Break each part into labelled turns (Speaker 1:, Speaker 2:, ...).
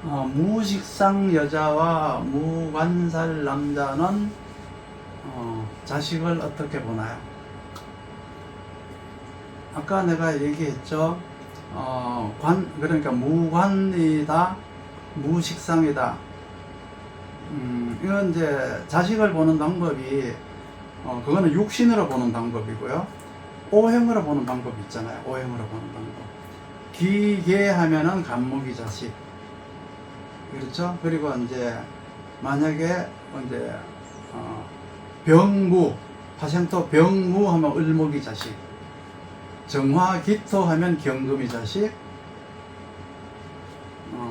Speaker 1: 무식상 여자와 무관살 남자는 자식을 어떻게 보나요? 아까 내가 얘기했죠. 그러니까 무관이다, 무식상이다. 이건 이제 자식을 보는 방법이, 그거는 육신으로 보는 방법이고요. 오행으로 보는 방법이 있잖아요. 오행으로 보는 방법. 기계하면은 간목이 자식. 그렇죠? 그리고 이제 만약에 이제 병무, 화생토 병무 하면 을목이 자식, 정화기토 하면 경금이 자식,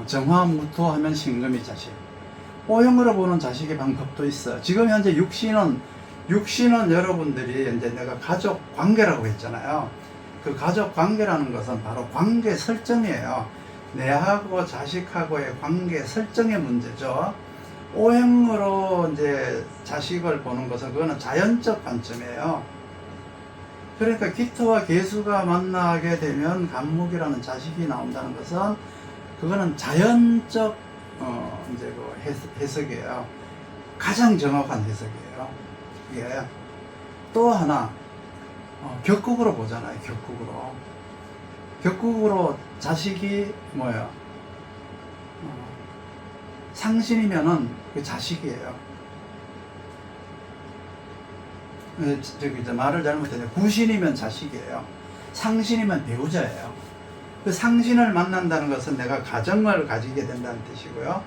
Speaker 1: 정화무토 하면 신금이 자식. 오형으로 보는 자식의 방법도 있어요. 지금 현재 육신은 여러분들이 이제 내가 가족 관계라고 했잖아요. 그 가족 관계라는 것은 바로 관계 설정이에요. 내하고 자식하고의 관계 설정의 문제죠. 오행으로 이제 자식을 보는 것은 그거는 자연적 관점이에요. 그러니까 기토와 계수가 만나게 되면 간목이라는 자식이 나온다는 것은 그거는 자연적 이제 그 해석이에요. 가장 정확한 해석이에요. 예. 또 하나 격국으로 보잖아요. 격국으로 자식이 뭐예요? 상신이면은 그 자식이에요. 저기 이제 말을 잘못했어요. 구신이면 자식이에요. 상신이면 배우자예요. 그 상신을 만난다는 것은 내가 가정을 가지게 된다는 뜻이고요.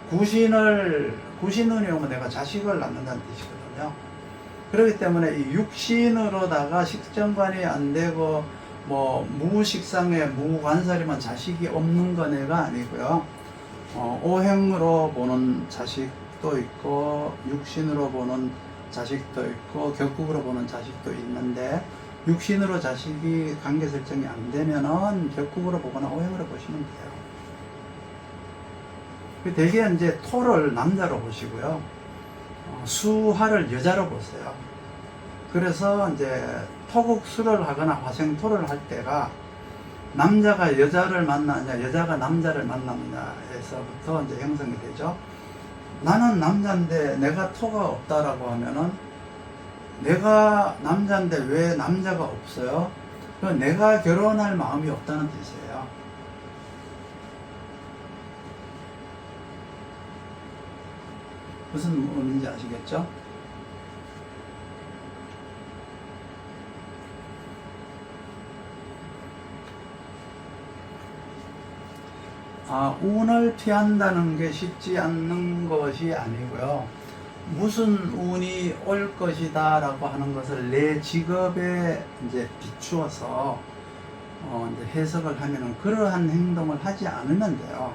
Speaker 1: 구신운이 오면 내가 자식을 낳는다는 뜻이거든요. 그렇기 때문에 이 육신으로다가 식정관이 안 되고 뭐 무식상에 무관살이면 자식이 없는 건 애가 아니고요. 오행으로 보는 자식도 있고 육신으로 보는 자식도 있고 격국으로 보는 자식도 있는데, 육신으로 자식이 관계 설정이 안 되면은 격국으로 보거나 오행으로 보시면 돼요. 대개 이제 토를 남자로 보시고요. 수화를 여자로 보세요. 그래서 이제 토국수를 하거나 화생토를 할 때가 남자가 여자를 만나냐, 여자가 남자를 만나느냐에서부터 이제 형성이 되죠. 나는 남자인데 내가 토가 없다라고 하면은 내가 남자인데 왜 남자가 없어요? 내가 결혼할 마음이 없다는 뜻이에요. 무슨 의미인지 아시겠죠? 운을 피한다는 게 쉽지 않는 것이 아니고요. 무슨 운이 올 것이다 라고 하는 것을 내 직업에 이제 비추어서 이제 해석을 하면은 그러한 행동을 하지 않으면 돼요.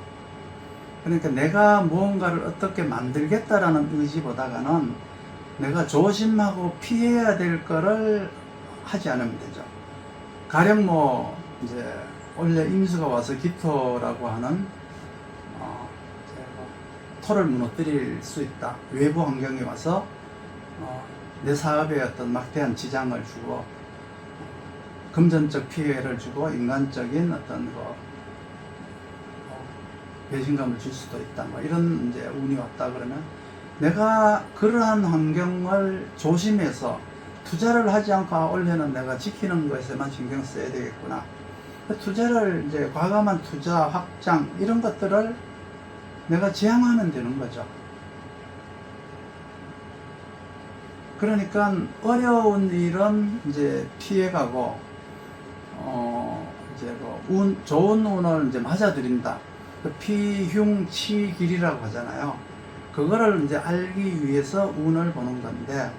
Speaker 1: 그러니까 내가 무언가를 어떻게 만들겠다라는 의지보다는 내가 조심하고 피해야 될 거를 하지 않으면 되죠. 가령 뭐 이제 원래 임수가 와서 기토라고 하는 토를 무너뜨릴 수 있다. 외부 환경이 와서 내 사업에 어떤 막대한 지장을 주고 금전적 피해를 주고 인간적인 어떤 배신감을 줄 수도 있다. 뭐 이런 이제 운이 왔다 그러면 내가 그러한 환경을 조심해서 투자를 하지 않고 원래는 내가 지키는 것에만 신경 써야 되겠구나. 투자를 이제 과감한 투자, 확장 이런 것들을 내가 지향하면 되는 거죠. 그러니까 어려운 일은 이제 피해가고 이제 좋은 운을 이제 맞아들인다. 피흉치길이라고 하잖아요. 그거를 이제 알기 위해서 운을 보는 건데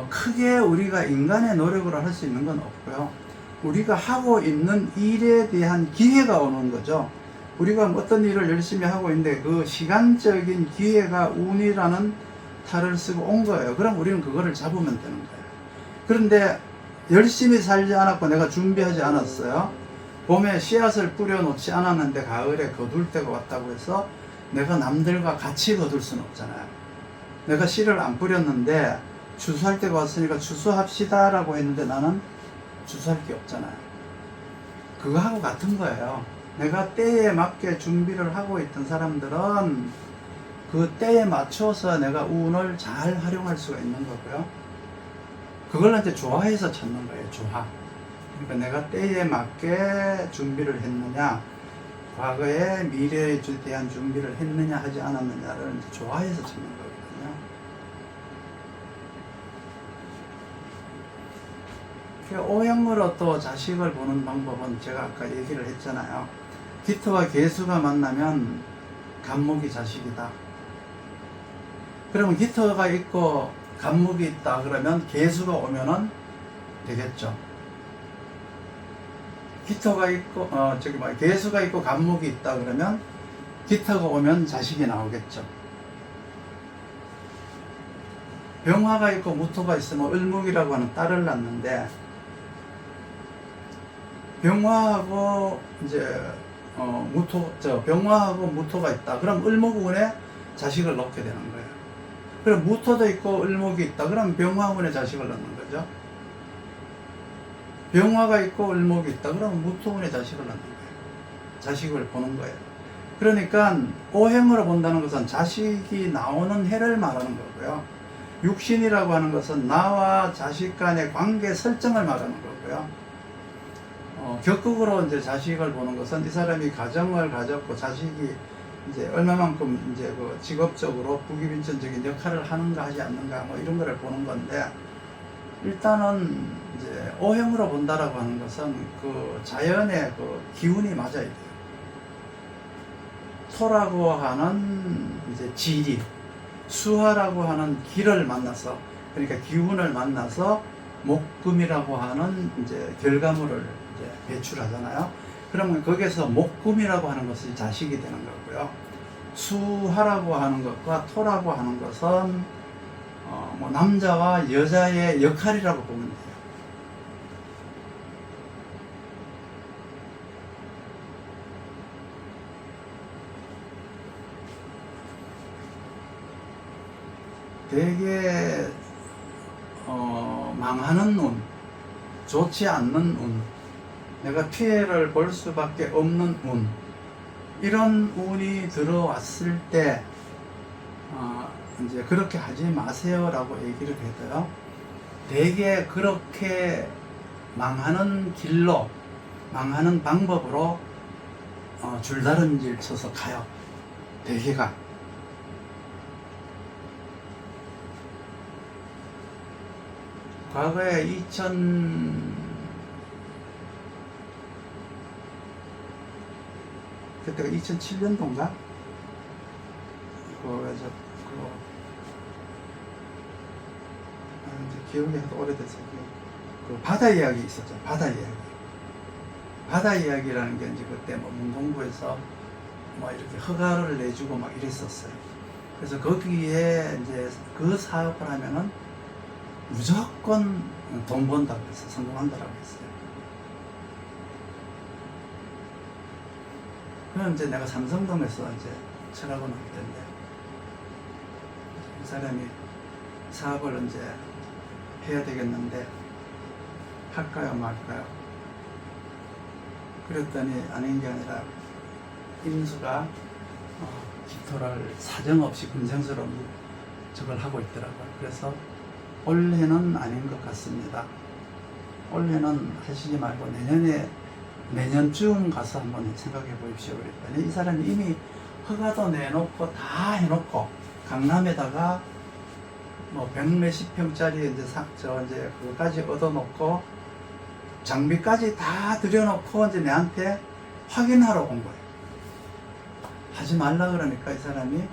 Speaker 1: 크게 우리가 인간의 노력으로 할 수 있는 건 없고요. 우리가 하고 있는 일에 대한 기회가 오는 거죠. 우리가 어떤 일을 열심히 하고 있는데 그 시간적인 기회가 운이라는 탈을 쓰고 온 거예요. 그럼 우리는 그거를 잡으면 되는 거예요. 그런데 열심히 살지 않았고 내가 준비하지 않았어요. 봄에 씨앗을 뿌려놓지 않았는데 가을에 거둘 때가 왔다고 해서 내가 남들과 같이 거둘 수는 없잖아요. 내가 씨를 안 뿌렸는데 추수할 때가 왔으니까 추수합시다 라고 했는데 나는 추수할 게 없잖아요. 그거하고 같은 거예요. 내가 때에 맞게 준비를 하고 있던 사람들은 그 때에 맞춰서 내가 운을 잘 활용할 수가 있는 거고요. 그걸 이제 조화해서 찾는 거예요. 조화. 그러니까 내가 때에 맞게 준비를 했느냐, 과거에 미래에 대한 준비를 했느냐 하지 않았느냐를 이제 조화해서 찾는 거거든요. 오행으로 또 자식을 보는 방법은 제가 아까 얘기를 했잖아요. 기토와 계수가 만나면 간목이 자식이다. 그러면 기토가 있고 간목이 있다 그러면 계수가 오면은 되겠죠. 기토가 있고 계수가 있고 간목이 있다 그러면 기토가 오면 자식이 나오겠죠. 병화가 있고 무토가 있으면 을목이라고 하는 딸을 낳는데, 병화하고 이제 병화하고 무토가 있다. 그럼 을목운에 자식을 넣게 되는 거예요. 그럼 무토도 있고 을목이 있다. 그럼 병화운에 자식을 넣는 거죠. 병화가 있고 을목이 있다. 그럼 무토운에 자식을 넣는 거예요. 자식을 보는 거예요. 그러니까 오행으로 본다는 것은 자식이 나오는 해를 말하는 거고요. 육신이라고 하는 것은 나와 자식 간의 관계 설정을 말하는 거고요. 적극으로 이제 자식을 보는 것은 이 사람이 가정을 가졌고 자식이 이제 얼마만큼 이제 그 직업적으로 부귀빈천적인 역할을 하는가 하지 않는가 뭐 이런 거를 보는 건데, 일단은 이제 오행으로 본다라고 하는 것은 그 자연의 그 기운이 맞아야 돼요. 토라고 하는 이제 지리, 수화라고 하는 기를 만나서, 그러니까 기운을 만나서 목금이라고 하는 이제 결과물을 이제 배출하잖아요. 그러면 거기에서 목금이라고 하는 것이 자식이 되는 거고요. 수화라고 하는 것과 토라고 하는 것은 뭐 남자와 여자의 역할이라고 보면 돼요. 되게 망하는 운, 좋지 않는 운, 내가 피해를 볼 수밖에 없는 운, 이런 운이 들어왔을 때 이제 그렇게 하지 마세요라고 얘기를 해도요, 되게 그렇게 망하는 길로, 망하는 방법으로 줄다름질 쳐서 가요. 대개가. 과거에 그때가 2007년도인가? 그래서 이제 기억이 하도 오래돼서 그 바다 이야기 있었죠. 바다 이야기. 바다 이야기라는 게 이제 그때 뭐 문공부에서 뭐 이렇게 허가를 내주고 막 이랬었어요. 그래서 거기에 이제 그 사업을 하면은 무조건 돈 번다고 해서 성공한다고 했어요. 그럼 이제 내가 삼성동에서 이제 철학을 하게 됐는데, 이 사람이 사업을 이제 해야 되겠는데 할까요 말까요? 그랬더니 아닌 게 아니라 인수가 기토를 사정없이 금생수로 저걸 하고 있더라고요. 그래서 올해는 아닌 것 같습니다. 올해는 하시지 말고 내년쯤 가서 한번 생각해 보십시오. 그랬더니 이 사람이 이미 허가도 내놓고 다 해놓고 강남에다가 뭐 100몇십 평짜리 이제 그거까지 얻어놓고 장비까지 다 들여놓고 이제 내한테 확인하러 온 거예요. 하지 말라 그러니까 이 사람이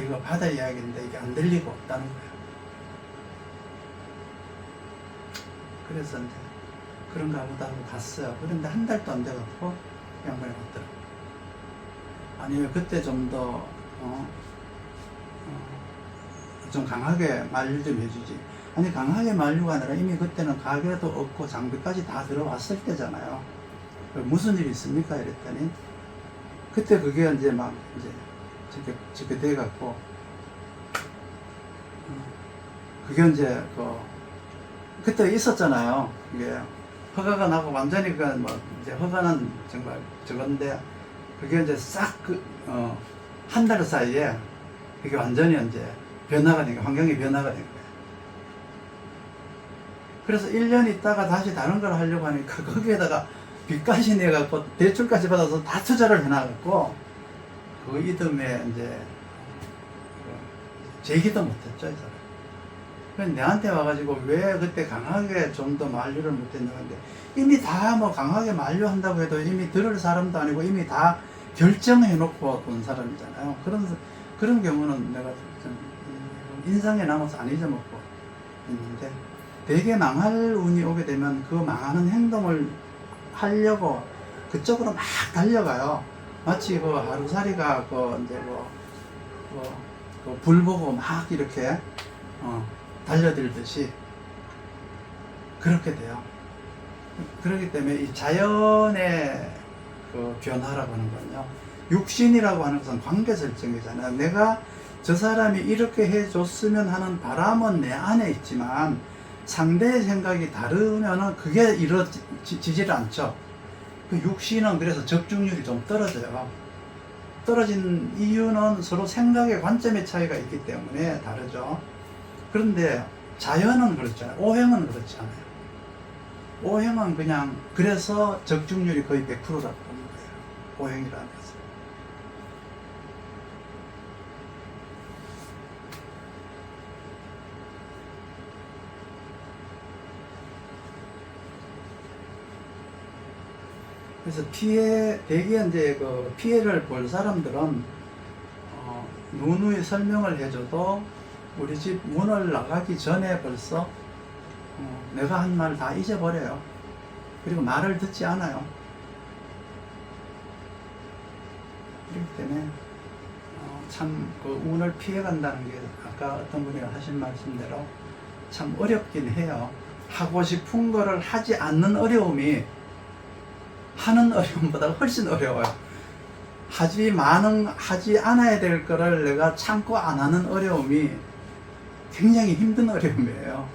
Speaker 1: 이거 바다 이야기인데 이게 안 될 리가 없다는 거예요. 그래서 이제 그런가 보다 하고 갔어요. 그런데 한 달도 안 돼갖고 양반이 왔더라고요. 아니 왜 그때 좀 더 좀 강하게 만류 좀 해주지. 아니 강하게 만류가 아니라 이미 그때는 가게도 없고 장비까지 다 들어왔을 때잖아요. 무슨 일이 있습니까? 이랬더니 그때 그게 이제 막 이제 저렇게 돼갖고 그게 이제 그때 있었잖아요. 이게 허가가 나고 완전히 이제 허가는 정말 저건데 그게 이제 싹 한 달 사이에 그게 완전히 이제 변화가 된 거예요. 환경이 변화가 된 거예요. 그래서 1년 있다가 다시 다른 걸 하려고 하니까 거기에다가 빚까지 내갖고 대출까지 받아서 다 투자를 해놔갖고 그 이듬해 이제 제기도 못했죠, 이 사람. 그래서 내한테 와가지고 왜 그때 강하게 좀 더 만류를 못했냐는데 이미 다 뭐 강하게 만류한다고 해도 이미 들을 사람도 아니고 이미 다 결정해놓고 온 사람이잖아요. 그런 경우는 내가 좀 인상에 남아서 안 잊어먹고 있는데 되게 망할 운이 오게 되면 그 망하는 행동을 하려고 그쪽으로 막 달려가요. 마치 그 하루살이가 이제 불 보고 막 이렇게 달려들듯이 그렇게 돼요. 그렇기 때문에 이 자연의 그 변화라고 하는 건요, 육신이라고 하는 것은 관계 설정이잖아요. 내가 저 사람이 이렇게 해줬으면 하는 바람은 내 안에 있지만 상대의 생각이 다르면은 그게 이루어지질 않죠. 그 육신은 그래서 적중률이 좀 떨어져요. 떨어진 이유는 서로 생각의 관점의 차이가 있기 때문에 다르죠. 그런데 자연은 그렇잖아요. 오행은 그렇지 않아요. 오행은 그냥 그래서 적중률이 거의 100%라고 보는 거예요. 오행이라는 것은. 그래서 대개 이제 그 피해를 볼 사람들은 누누이 설명을 해줘도 우리 집 문을 나가기 전에 벌써 내가 한 말 다 잊어버려요. 그리고 말을 듣지 않아요. 그렇기 때문에 참 그 운을 피해간다는 게 아까 어떤 분이 하신 말씀대로 참 어렵긴 해요. 하고 싶은 거를 하지 않는 어려움이 하는 어려움보다 훨씬 어려워요. 하지 않아야 될 거를 내가 참고 안 하는 어려움이 굉장히 힘든 어려움이에요.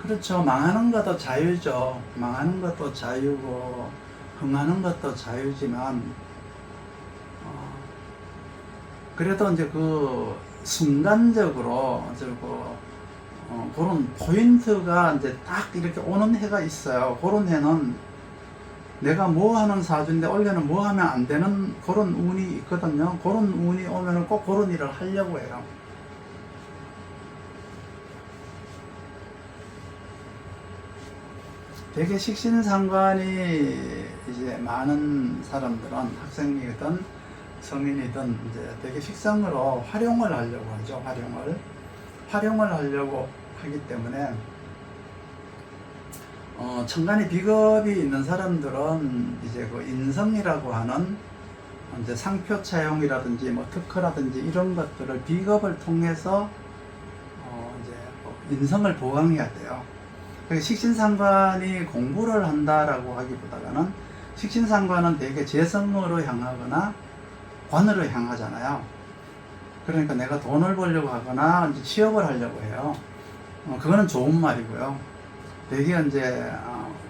Speaker 1: 그렇죠. 망하는 것도 자유죠. 망하는 것도 자유고 흥하는 것도 자유지만 그래도 이제 그 순간적으로 그런 포인트가 이제 딱 이렇게 오는 해가 있어요. 그런 해는 내가 뭐 하는 사주인데 올해는 뭐 하면 안 되는 그런 운이 있거든요. 그런 운이 오면은 꼭 그런 일을 하려고 해요. 되게 식신상관이 이제 많은 사람들은 학생이든 성인이든 이제 되게 식상으로 활용을 하려고 하죠. 활용을 하려고 하기 때문에 천간에 비겁이 있는 사람들은 이제 그 인성이라고 하는 이제 상표 차용이라든지 뭐 특허라든지 이런 것들을 비겁을 통해서 이제 인성을 보강해야 돼요. 식신상관이 공부를 한다라고 하기보다는 식신상관은 되게 재성으로 향하거나 관으로 향하잖아요. 그러니까 내가 돈을 벌려고 하거나 이제 취업을 하려고 해요. 그거는 좋은 말이고요. 되게 이제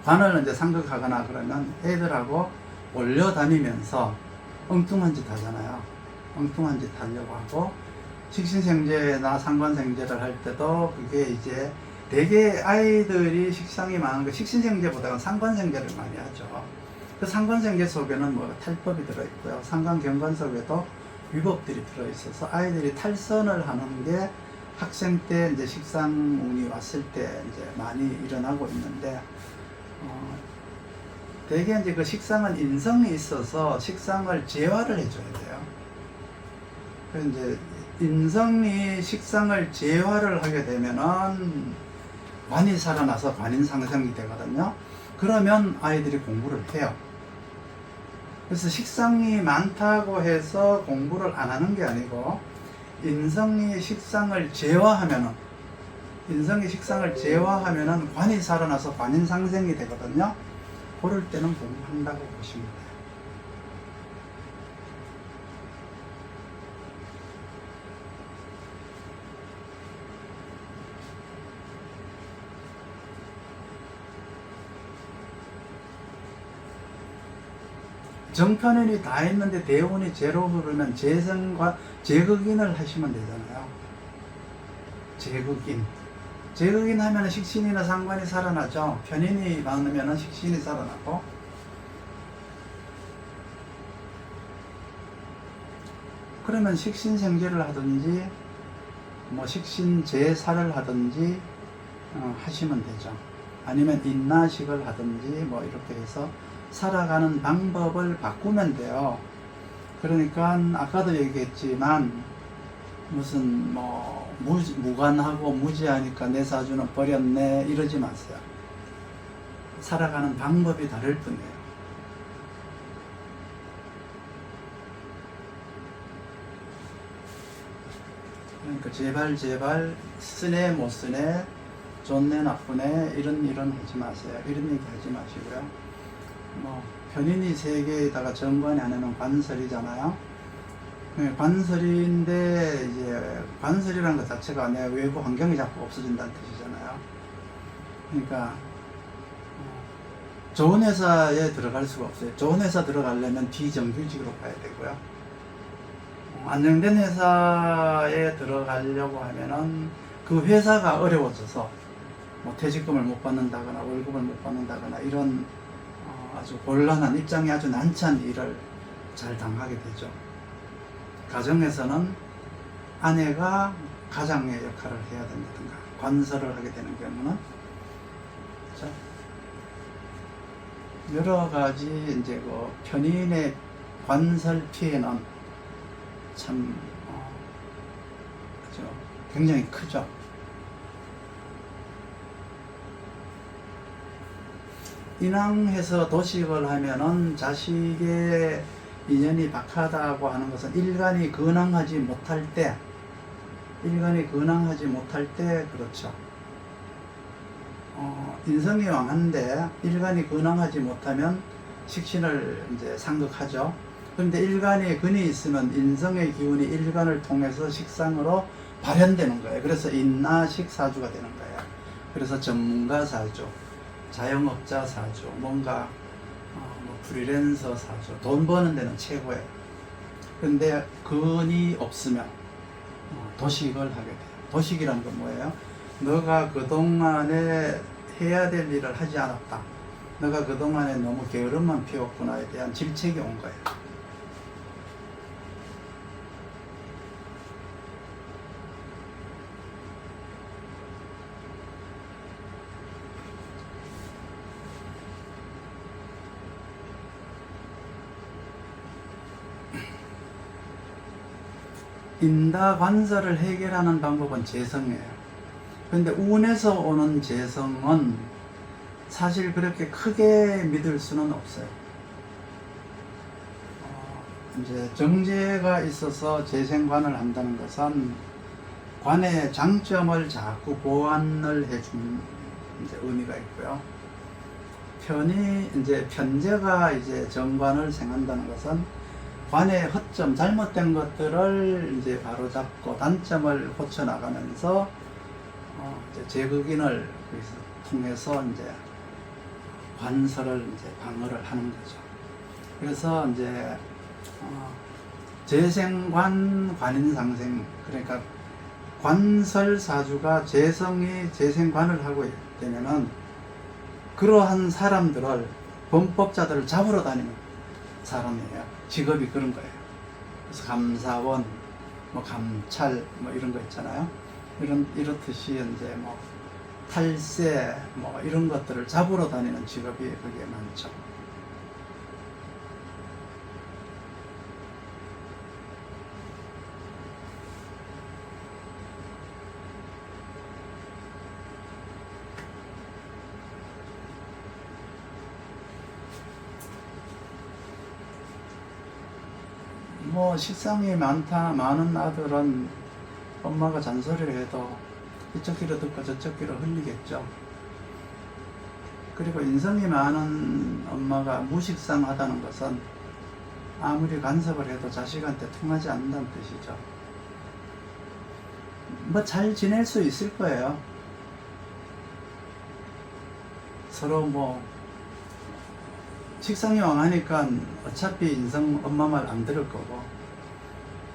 Speaker 1: 관을 이제 상극하거나 그러면 애들하고 올려다니면서 엉뚱한 짓 하잖아요. 엉뚱한 짓 하려고 하고 식신생제나 상관생제를 할 때도 그게 이제 되게 아이들이 식상이 많은 거 식신생제보다는 상관생제를 많이 하죠. 그 상관생제 속에는 뭐 탈법이 들어있고요. 상관경관 속에도 위법들이 들어있어서 아이들이 탈선을 하는 게 학생 때 이제 식상운이 왔을 때 이제 많이 일어나고 있는데 되게 이제 그 식상은 인성이 있어서 식상을 제화를 해줘야 돼요. 그래서 이제 인성이 식상을 제화를 하게 되면은 관이 살아나서 관인상생이 되거든요. 그러면 아이들이 공부를 해요. 그래서 식상이 많다고 해서 공부를 안 하는 게 아니고 인성이 식상을 제화하면은 관이 살아나서 관인상생이 되거든요. 그럴 때는 공부한다고 보시면 돼요. 정편인이 다 했는데 대운이 제로 흐르면 재생과 재극인을 하시면 되잖아요. 재극인. 재극인 하면 식신이나 상관이 살아나죠. 편인이 많으면 식신이 살아나고. 그러면 식신생제를 하든지 뭐 식신제사를 하든지 하시면 되죠. 아니면 인나식을 하든지 뭐 이렇게 해서 살아가는 방법을 바꾸면 돼요. 그러니까 아까도 얘기했지만 무슨 뭐 무관하고 무지하니까 내 사주는 버렸네 이러지 마세요. 살아가는 방법이 다를 뿐이에요. 그러니까 제발 쓰네 못 쓰네 좋네 나쁘네 이런 하지 마세요. 이런 얘기 하지 마시고요. 뭐 편인이 세 개에다가 정관이 안에는 관설이잖아요. 네, 관설인데 이제 관설이라는 것 자체가 내 외부 환경이 자꾸 없어진다는 뜻이잖아요. 그러니까 좋은 회사에 들어갈 수가 없어요. 좋은 회사 들어가려면 비정규직으로 가야 되고요. 안정된 회사에 들어가려고 하면은 그 회사가 어려워져서 뭐 퇴직금을 못 받는다거나 월급을 못 받는다거나 이런 아주 곤란한 입장이 아주 난처한 일을 잘 당하게 되죠. 가정에서는 아내가 가장의 역할을 해야 된다든가 관설을 하게 되는 경우는 자, 여러 가지 이제 그 편인의 관설 피해는 참 굉장히 크죠. 인왕해서 도식을 하면은 자식의 인연이 박하다고 하는 것은 일간이 근황하지 못할 때 그렇죠. 인성이 왕한데 일간이 근황하지 못하면 식신을 이제 상극하죠. 그런데 일간에 근이 있으면 인성의 기운이 일간을 통해서 식상으로 발현되는 거예요. 그래서 인나식 사주가 되는 거예요. 그래서 전문가 사주, 자영업자 사주, 뭔가 뭐 프리랜서 사주, 돈 버는 데는 최고예요. 그런데 근이 없으면 도식을 하게 돼요. 도식이란 건 뭐예요? 너가 그동안에 해야 될 일을 하지 않았다. 너가 그동안에 너무 게으름만 피웠구나에 대한 질책이 온 거예요. 인다관설을 해결하는 방법은 재성이에요. 그런데 운에서 오는 재성은 사실 그렇게 크게 믿을 수는 없어요. 이제 정제가 있어서 재생관을 한다는 것은 관의 장점을 자꾸 보완을 해주는 이제 의미가 있고요. 편제가 이제 정관을 생한다는 것은 관의 허점, 잘못된 것들을 이제 바로잡고 단점을 고쳐 나가면서 이제 재극인을 통해서 이제 관설을 이제 방어를 하는 거죠. 그래서 이제 재생관, 관인상생, 그러니까 관설 사주가 재성이 재생관을 하고 되면은 그러한 사람들을 범법자들을 잡으러 다니는 사람이에요. 직업이 그런 거예요. 그래서 감사원, 뭐 감찰, 뭐 이런 거 있잖아요. 이렇듯이 이제 뭐 탈세, 뭐 이런 것들을 잡으러 다니는 직업이 그게 많죠. 뭐 식상이 많은 아들은 엄마가 잔소리를 해도 이쪽 귀로 듣고 저쪽 귀로 흘리겠죠. 그리고 인성이 많은 엄마가 무식상하다는 것은 아무리 간섭을 해도 자식한테 통하지 않는다는 뜻이죠. 뭐 잘 지낼 수 있을 거예요. 서로 뭐 식상이 왕하니까 어차피 인성 엄마 말 안 들을 거고,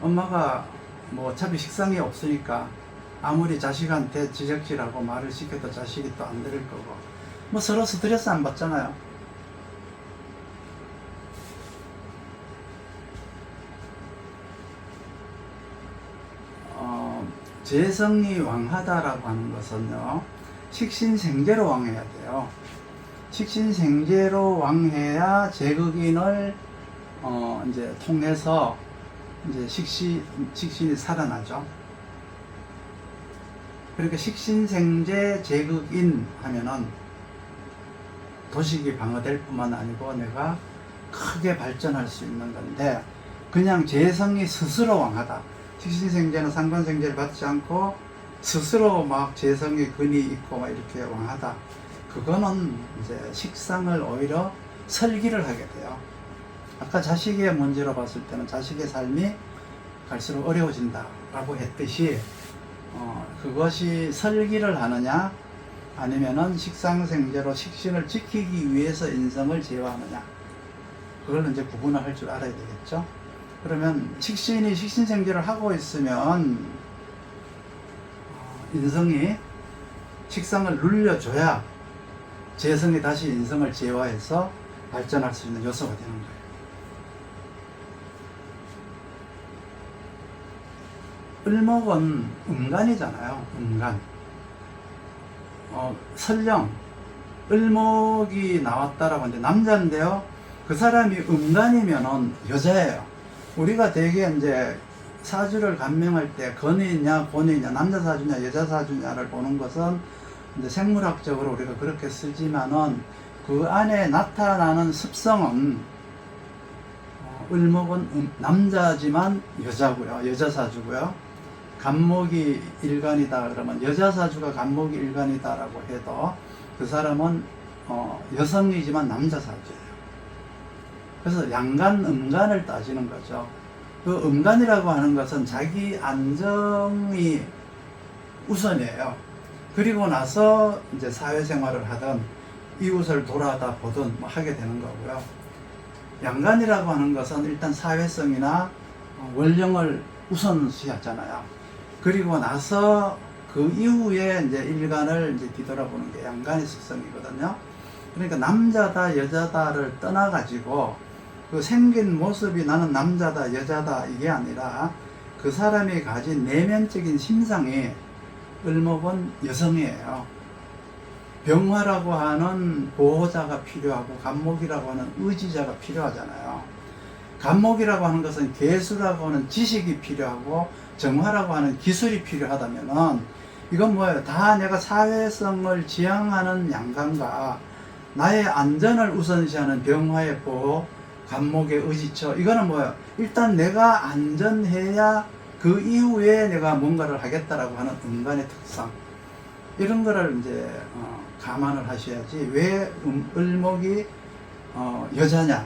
Speaker 1: 엄마가 뭐 어차피 식상이 없으니까 아무리 자식한테 지적질하고 말을 시켜도 자식이 또 안 들을 거고, 뭐 서로 스트레스 안 받잖아요. 재성이 왕하다라고 하는 것은요, 식신생재로 왕해야 돼요. 식신생재로 왕해야 제극인을 이제 통해서 이제 식신이 살아나죠. 그러니까 식신생재 제극인 하면은 도식이 방어될 뿐만 아니고 내가 크게 발전할 수 있는 건데, 그냥 재성이 스스로 왕하다, 식신생재는 상관생재를 받지 않고 스스로 막 재성의 근이 있고 막 이렇게 왕하다, 그거는 이제 식상을 오히려 설기를 하게 돼요. 아까 자식의 문제로 봤을 때는 자식의 삶이 갈수록 어려워진다 라고 했듯이, 그것이 설기를 하느냐 아니면은 식상생재로 식신을 지키기 위해서 인성을 제어하느냐, 그걸 이제 구분을 할 줄 알아야 되겠죠. 그러면 식신이 식신생재를 하고 있으면 인성이 식상을 눌려줘야 재성이 다시 인성을 제어해서 발전할 수 있는 요소가 되는 거예요. 을목은 음간이잖아요. 음간. 설령 을목이 나왔다라고 하는데 남자인데요, 그 사람이 음간이면은 여자예요. 우리가 대개 이제 사주를 감명할 때 건이냐 곤이냐, 남자 사주냐 여자 사주냐를 보는 것은 이제 생물학적으로 우리가 그렇게 쓰지만은 그 안에 나타나는 습성은 을목은 남자지만 여자고요, 여자 사주고요. 간목이 일간이다 그러면 여자 사주가 간목이 일간이다라고 해도 그 사람은 여성이지만 남자 사주예요. 그래서 양간, 음간을 따지는 거죠. 그 음간이라고 하는 것은 자기 안정이 우선이에요. 그리고 나서 이제 사회생활을 하든 이웃을 돌아다 보든 뭐 하게 되는 거고요. 양간이라고 하는 것은 일단 사회성이나 원령을 우선시하잖아요. 그리고 나서 그 이후에 이제 일간을 이제 뒤돌아보는 게 양간의 습성이거든요. 그러니까 남자다 여자다를 떠나가지고 그 생긴 모습이 나는 남자다 여자다 이게 아니라 그 사람이 가진 내면적인 심상이, 을목은 여성이에요. 병화라고 하는 보호자가 필요하고 간목이라고 하는 의지자가 필요하잖아요. 간목이라고 하는 것은 계수라고 하는 지식이 필요하고 정화라고 하는 기술이 필요하다면은 이건 뭐예요? 다 내가 사회성을 지향하는 양간과 나의 안전을 우선시하는 병화의 보호, 간목의 의지처, 이거는 뭐예요? 일단 내가 안전해야 그 이후에 내가 뭔가를 하겠다라고 하는 음간의 특성, 이런 거를 이제 감안을 하셔야지, 왜 을목이 여자냐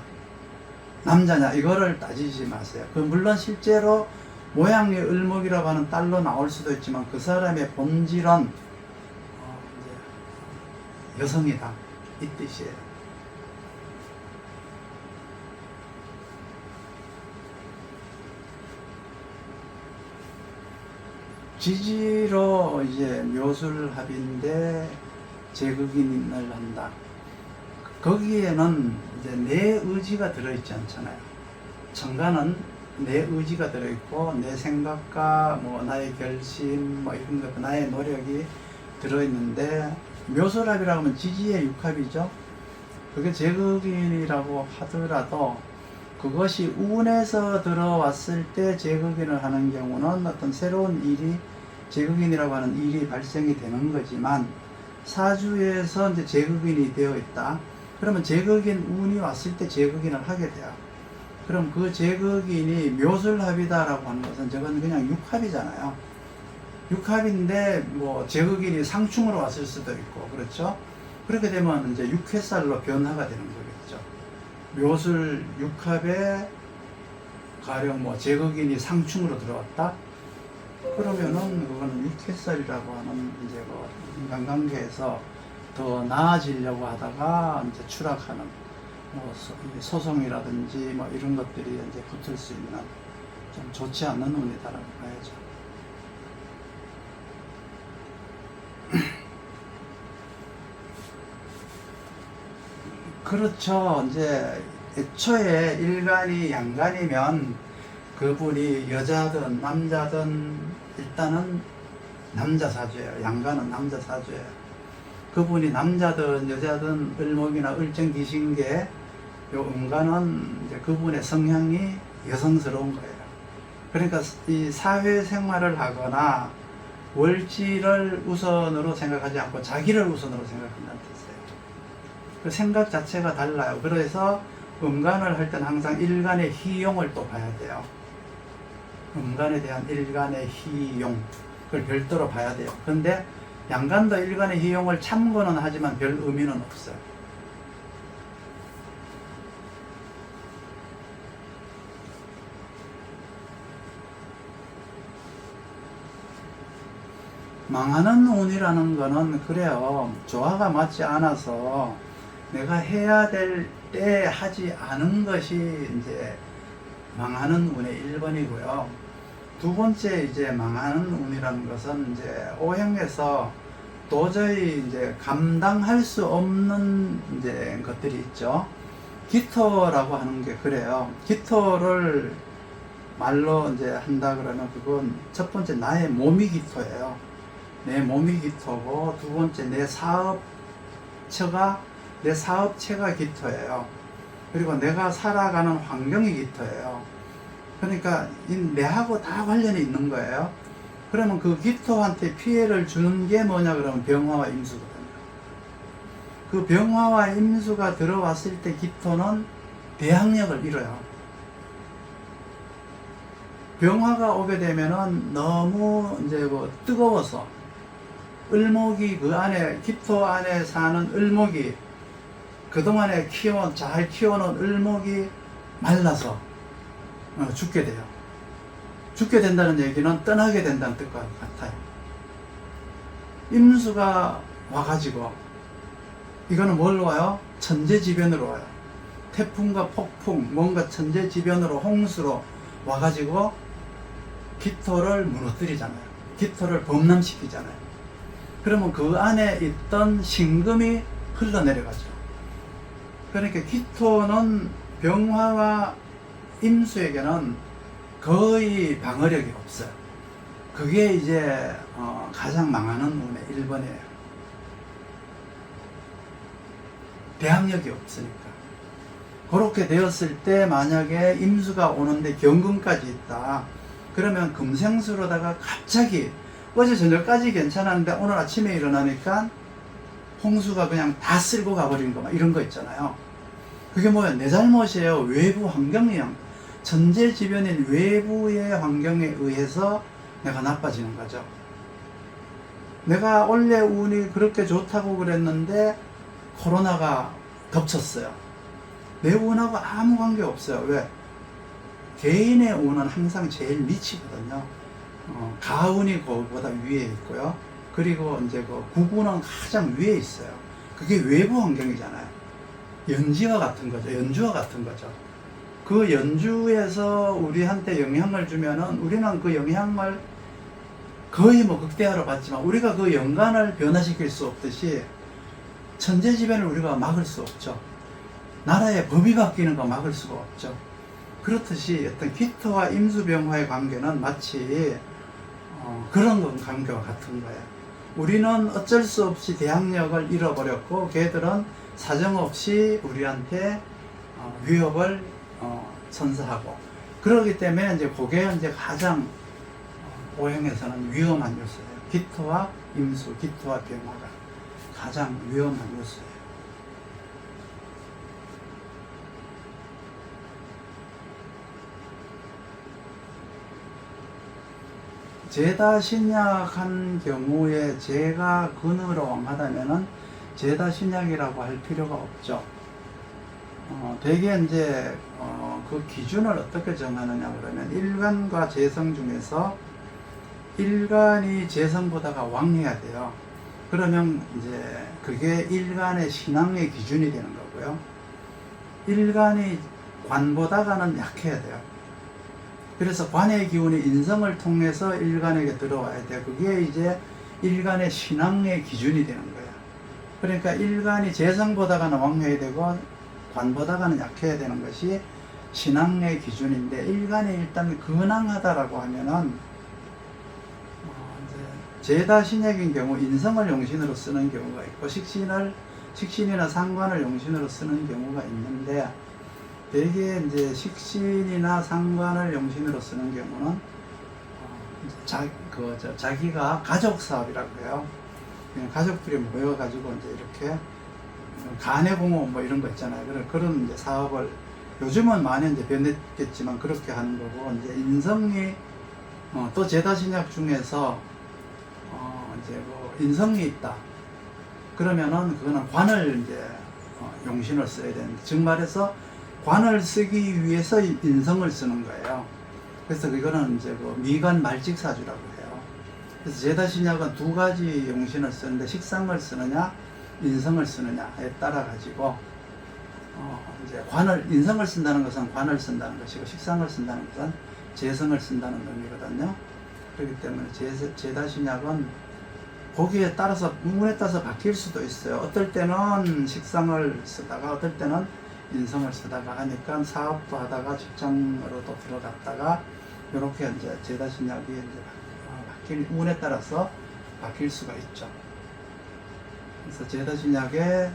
Speaker 1: 남자냐 이거를 따지지 마세요. 그 물론 실제로 모양이 을목이라고 하는 딸로 나올 수도 있지만 그 사람의 본질은 여성이다 이 뜻이에요. 지지로 이제 묘술합인데 제극인을 한다. 거기에는 이제 내 의지가 들어있지 않잖아요. 정관은 내 의지가 들어있고 내 생각과 뭐 나의 결심 뭐 이런 것, 나의 노력이 들어있는데, 묘술합이라고 하면 지지의 육합이죠. 그게 제극인이라고 하더라도 그것이 운에서 들어왔을 때 제극인을 하는 경우는 어떤 새로운 일이, 제극인이라고 하는 일이 발생이 되는 거지만, 사주에서 이제 제극인이 되어 있다. 그러면 제극인 운이 왔을 때 제극인을 하게 돼요. 그럼 그 제극인이 묘술합이다라고 하는 것은 저건 그냥 육합이잖아요. 육합인데 뭐 제극인이 상충으로 왔을 수도 있고, 그렇죠? 그렇게 되면 이제 육해살로 변화가 되는 거겠죠. 묘술 육합에 가령 뭐 제거긴이 상충으로 들어왔다. 그러면은 그거는 육해살이라고 하는 이제 뭐 인간관계에서 더 나아지려고 하다가 이제 추락하는 뭐 소송이라든지 뭐 이런 것들이 이제 붙을 수 있는 좀 좋지 않는 운이다라고 봐야죠. 그렇죠. 이제 애초에 일간이 양간이면 그분이 여자든 남자든 일단은 남자 사주예요. 양간은 남자 사주예요. 그분이 남자든 여자든 을목이나 을정 기신계 요 음간은 이제 그분의 성향이 여성스러운 거예요. 그러니까 이 사회생활을 하거나 월지를 우선으로 생각하지 않고 자기를 우선으로 생각한다는 뜻이에요. 그 생각 자체가 달라요. 그래서 음간을 할 때는 항상 일간의 희용을 또 봐야 돼요. 음간에 대한 일간의 희용, 그걸 별도로 봐야 돼요. 근데 양간도 일간의 희용을 참고는 하지만 별 의미는 없어요. 망하는 운이라는 거는 그래요. 조화가 맞지 않아서 내가 해야 될 때 하지 않은 것이 이제 망하는 운의 1번이고요. 두 번째 이제 망하는 운이라는 것은 이제 오행에서 도저히 이제 감당할 수 없는 이제 것들이 있죠. 기토라고 하는 게 그래요. 기토를 말로 이제 한다 그러면 그건 첫 번째 나의 몸이 기토예요. 내 몸이 기토고, 두 번째 내 사업체가 기토예요. 그리고 내가 살아가는 환경이 기토예요. 그러니까 내하고 다 관련이 있는 거예요. 그러면 그 기토한테 피해를 주는 게 뭐냐 그러면 병화와 임수거든요. 그 병화와 임수가 들어왔을 때 기토는 대항력을 잃어요. 병화가 오게 되면은 너무 이제 뭐 뜨거워서 을목이 그 안에 기토 안에 사는 을목이 그동안에 잘 키워놓은 을목이 말라서 죽게 돼요. 죽게 된다는 얘기는 떠나게 된다는 뜻과 같아요. 임수가 와가지고 이거는 뭘로 와요? 천재지변으로 와요. 태풍과 폭풍, 뭔가 천재지변으로 홍수로 와가지고 기토를 무너뜨리잖아요. 기토를 범람시키잖아요. 그러면 그 안에 있던 신금이 흘러내려가죠. 그러니까 기토는 병화와 임수에게는 거의 방어력이 없어요. 그게 이제 가장 망하는 운의 1번이에요. 대항력이 없으니까. 그렇게 되었을 때 만약에 임수가 오는데 경금까지 있다. 그러면 금생수로다가 갑자기 어제 저녁까지 괜찮았는데 오늘 아침에 일어나니까 홍수가 그냥 다 쓸고 가버린 거 막 이런 거 있잖아요. 그게 뭐야? 내 잘못이에요. 외부 환경이 천재지변인 외부의 환경에 의해서 내가 나빠지는 거죠. 내가 원래 운이 그렇게 좋다고 그랬는데 코로나가 덮쳤어요. 내 운하고 아무 관계 없어요. 왜? 개인의 운은 항상 제일 밑이거든요. 가운이 그거보다 위에 있고요. 그리고 이제 그 구군은 가장 위에 있어요. 그게 외부 환경이잖아요. 연지와 같은 거죠. 연주와 같은 거죠. 그 연주에서 우리한테 영향을 주면은 우리는 그 영향을 거의 뭐 극대화로 받지만 우리가 그 연간을 변화시킬 수 없듯이 천재지변을 우리가 막을 수 없죠. 나라의 법이 바뀌는 거 막을 수가 없죠. 그렇듯이 어떤 기토와 임수병화의 관계는 마치 그런 관계와 같은 거예요. 우리는 어쩔 수 없이 대항력을 잃어버렸고 걔들은 사정없이 우리한테 위협을 선사하고 그렇기 때문에 이제 그게 이제 가장 오행에서는 위험한 요소예요. 기토와 임수, 기토와 병화가 가장 위험한 요소예요. 제다 신약한 경우에 제가 근으로 왕하다면은 제다 신약이라고 할 필요가 없죠. 대개 이제 그 기준을 어떻게 정하느냐 그러면 일간과 재성 중에서 일간이 재성보다가 왕해야 돼요. 그러면 이제 그게 일간의 신앙의 기준이 되는 거고요. 일간이 관보다가는 약해야 돼요. 그래서 관의 기운이 인성을 통해서 일간에게 들어와야 돼요. 그게 이제 일간의 신앙의 기준이 되는 거예요. 그러니까 일간이 재성보다가는 왕해야 되고 관보다가는 약해야 되는 것이 신앙의 기준인데, 일간이 일단 근황하다라고 하면은 제다 신약인 경우 인성을 용신으로 쓰는 경우가 있고 식신이나 상관을 용신으로 쓰는 경우가 있는데, 대개 이제 식신이나 상관을 용신으로 쓰는 경우는 자기가 가족 사업이라고 해요. 가족들이 모여가지고 이제 이렇게 간해공업 뭐 이런 거 있잖아요. 그런 이제 사업을 요즘은 많이 이제 변했겠지만 그렇게 하는 거고, 이제 인성이 또 제다 신약 중에서 이제 뭐 인성이 있다. 그러면은 그거는 관을 이제 용신을 써야 되는데, 즉 말해서 관을 쓰기 위해서 인성을 쓰는 거예요. 그래서 그거는 이제 그 미관 말직사주라고 해요. 그래서 제다 신약은 두 가지 용신을 쓰는데, 식상을 쓰느냐 인성을 쓰느냐에 따라 가지고 이제 인성을 쓴다는 것은 관을 쓴다는 것이고, 식상을 쓴다는 것은 재성을 쓴다는 의미거든요. 그렇기 때문에 제다 신약은 거기에 따라서 운에 따라서 바뀔 수도 있어요. 어떨 때는 식상을 쓰다가 어떨 때는 인성을 쓰다가 하니까, 사업도 하다가 직장으로도 들어갔다가 이렇게 이제 제다 신약이 이제 운에 따라서 바뀔 수가 있죠. 그래서 제다 신약의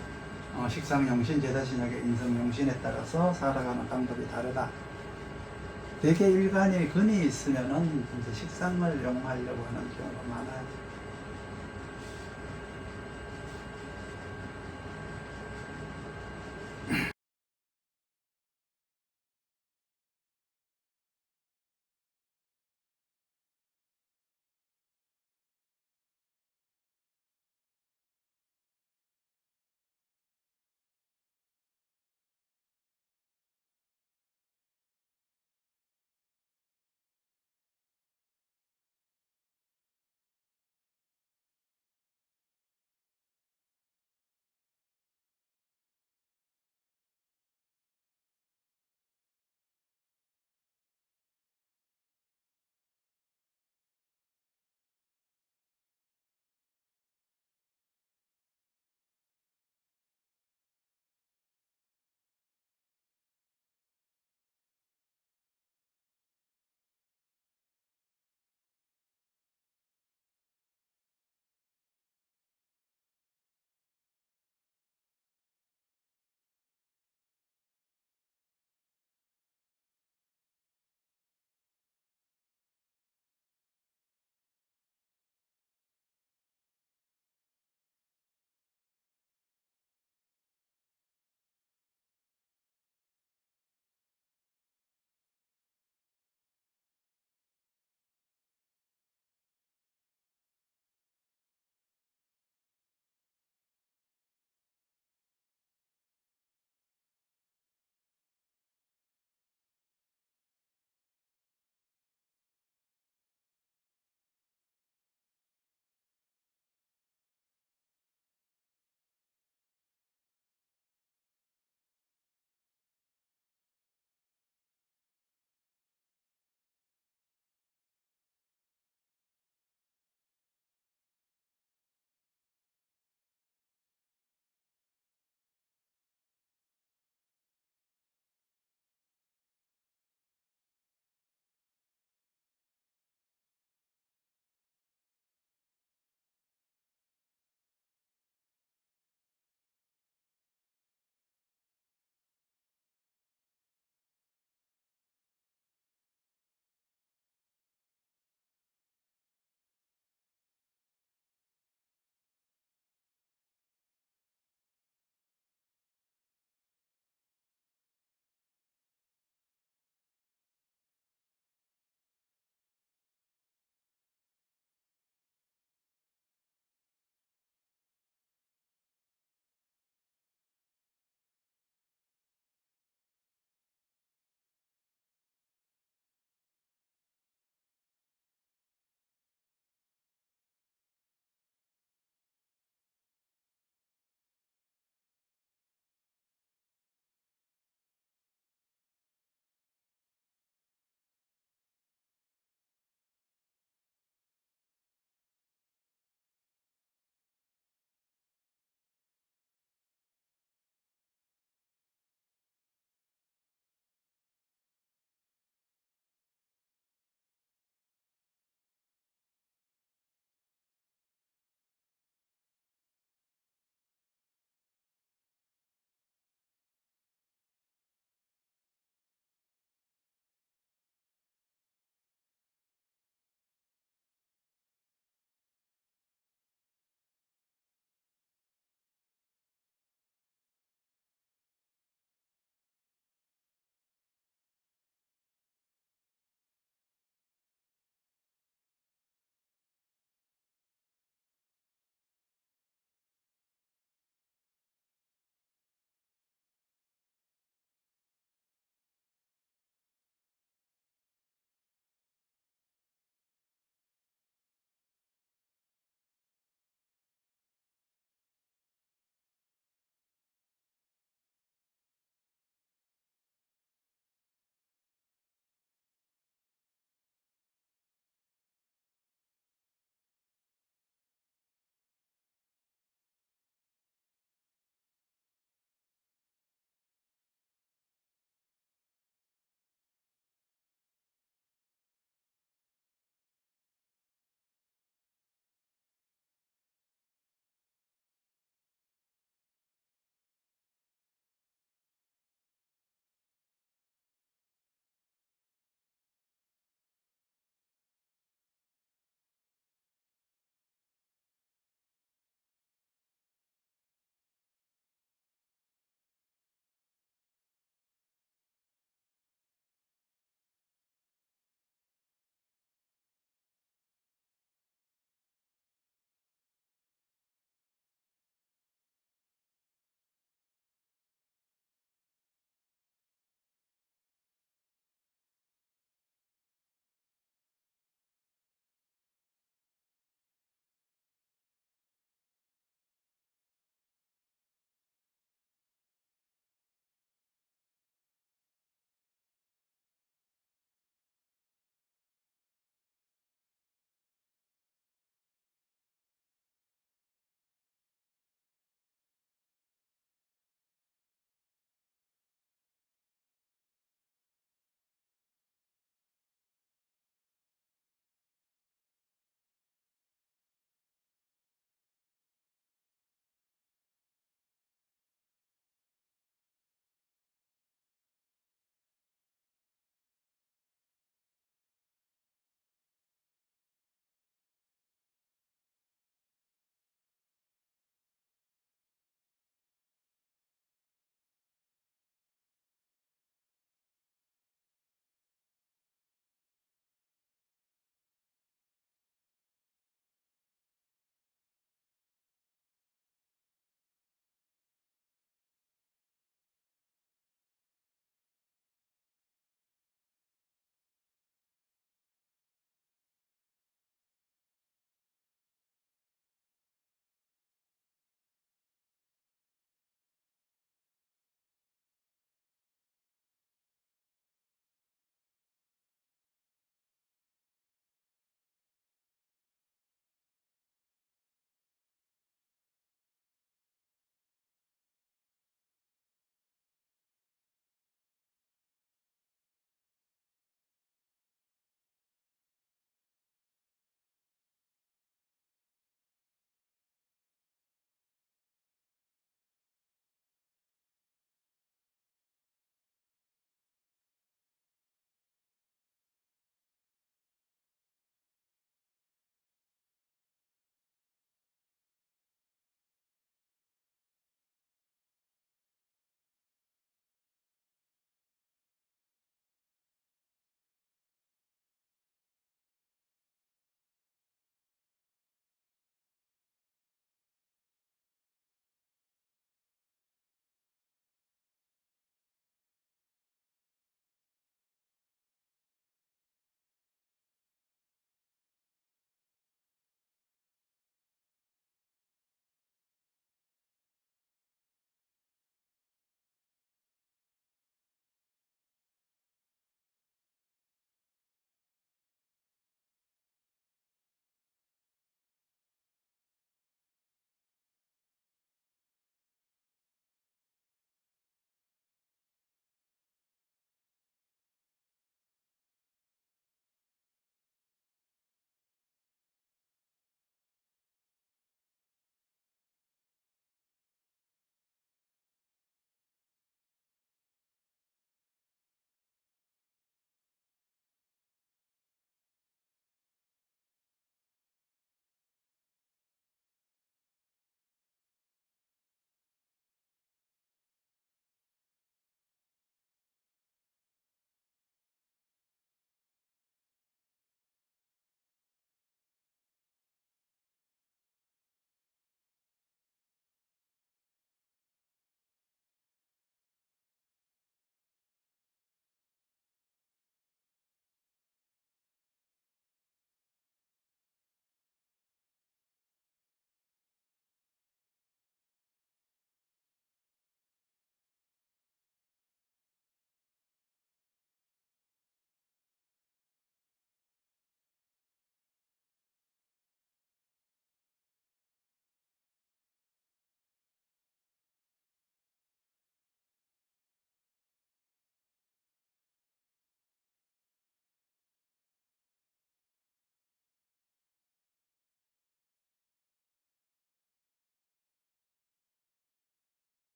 Speaker 1: 식상 용신, 제다 신약의 인성 용신에 따라서 살아가는 방법이 다르다. 대개 일간이 근이 있으면은 이제 식상을 용하려고 하는 경우가 많아요.